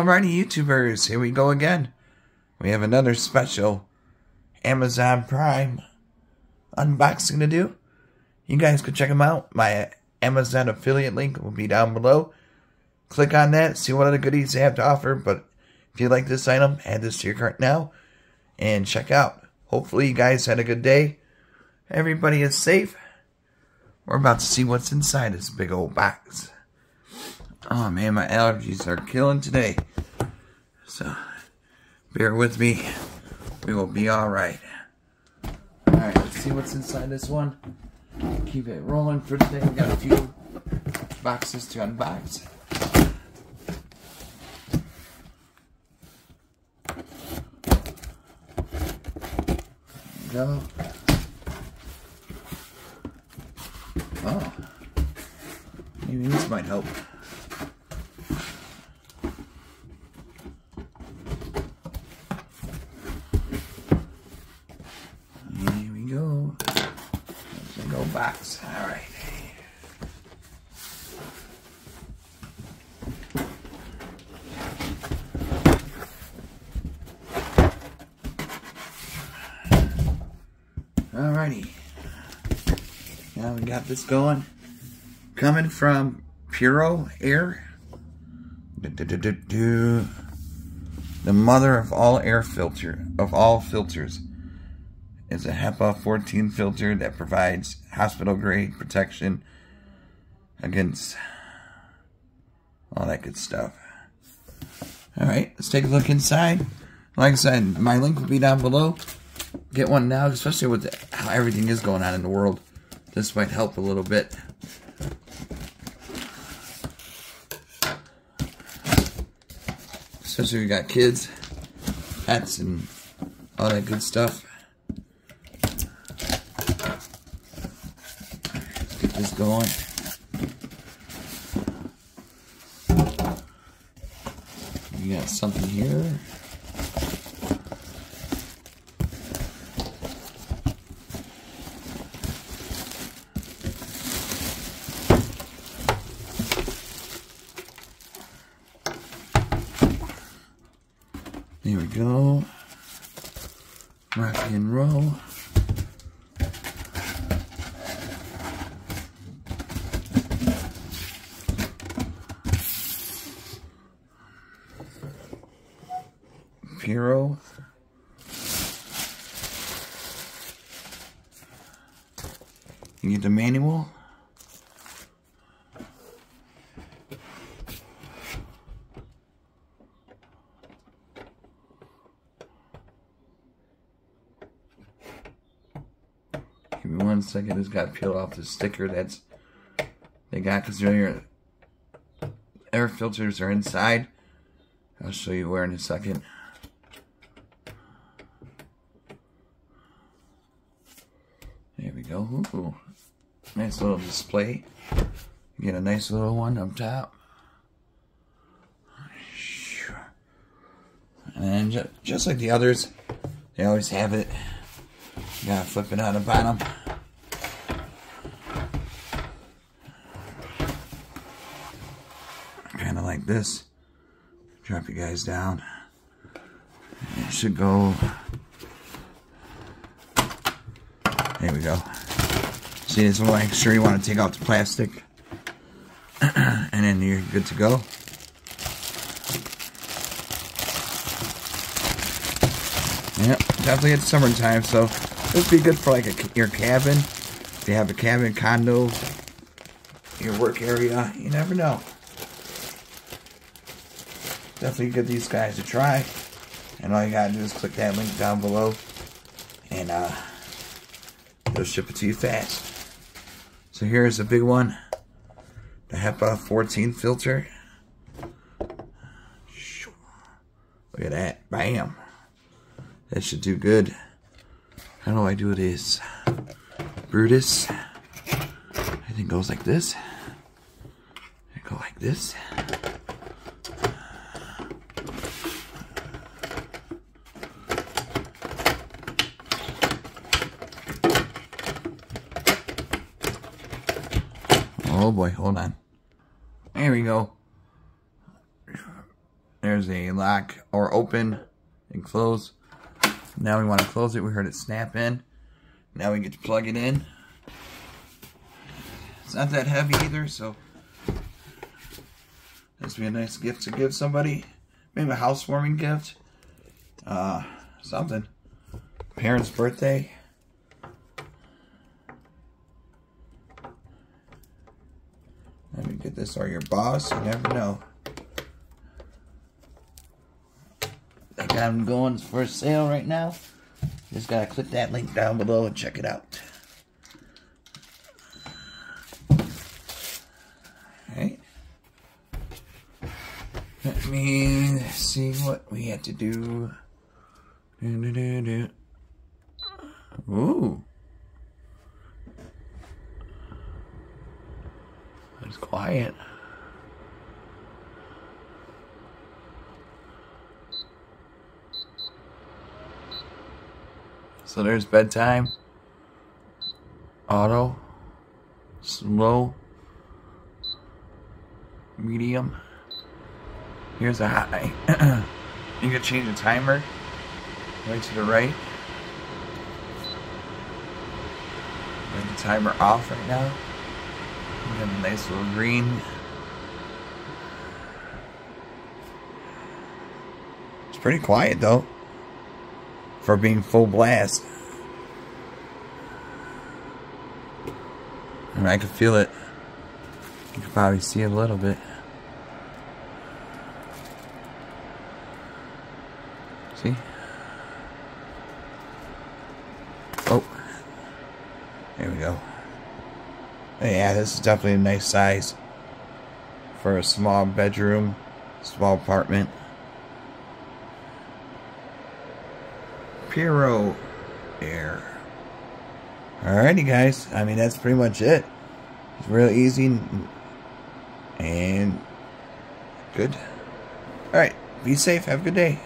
Alrighty, YouTubers, here we go again. We have another special Amazon Prime unboxing to do. You guys can check them out. My Amazon affiliate link will be down below. Click on that, see what other goodies they have to offer. But if you like this item, add this to your cart now and check out. Hopefully you guys had a good day. Everybody is safe. We're about to see what's inside this big old box. Oh man, my allergies are killing today. So, bear with me. We will be alright. Alright, let's see what's inside this one. Keep it rolling for today. We got a few boxes to unbox. There we go. Oh, maybe this might help. Here we go. There's a go box. All right. Alrighty. Now we got this going. Coming from PuroAir. The mother of all filters. It's a HEPA 14 filter that provides hospital grade protection against all that good stuff. Alright, let's take a look inside. Like I said, my link will be down below. Get one now, especially with how everything is going on in the world. This might help a little bit. Especially if you got kids, pets, and all that good stuff. Let's get this going. We got something here. There we go. Rock and roll. Puro. You get the manual. Give me 1 second. It's got to peel off the sticker that's they got because your air filters are inside. I'll show you where in a second. There we go. Ooh, nice little display. You get a nice little one up top. And then just like the others, they always have it. You gotta flip it on the bottom. Kind of like this. Drop you guys down. It should go. There we go. See, this will make sure you want to take out the plastic. And then you're good to go. Yep, definitely it's summertime, so this would be good for like your cabin. If you have a cabin, condo, your work area, you never know. Definitely give these guys a try. And all you gotta do is click that link down below. And they'll ship it to you fast. So here's a big one. The HEPA 14 filter. Look at that. Bam. That should do good. How do I do this? Brutus. I think it goes like this. I go like this. Oh boy, hold on. There we go. There's there's a lock or open and close. Now we want to close it. We heard it snap in. Now we get to plug it in. It's not that heavy either, so this would be a nice gift to give somebody. Maybe a housewarming gift. Something. Parents' birthday. Let me get this, or your boss, you never know. They got them going for sale right now. Just gotta click that link down below and check it out. Alright. Let me see what we had to do. Ooh. It's quiet. So there's bedtime, auto, slow, medium. Here's a high. You can change the timer right to the right. Bring the timer off right now. We have a nice little green. It's pretty quiet though, for being full blast. And I can feel it. You can probably see it a little bit. See? Oh. There we go. Yeah, this is definitely a nice size for a small bedroom, small apartment. PuroAir. Alrighty guys, I mean that's pretty much it. It's real easy and good. Alright, be safe, have a good day.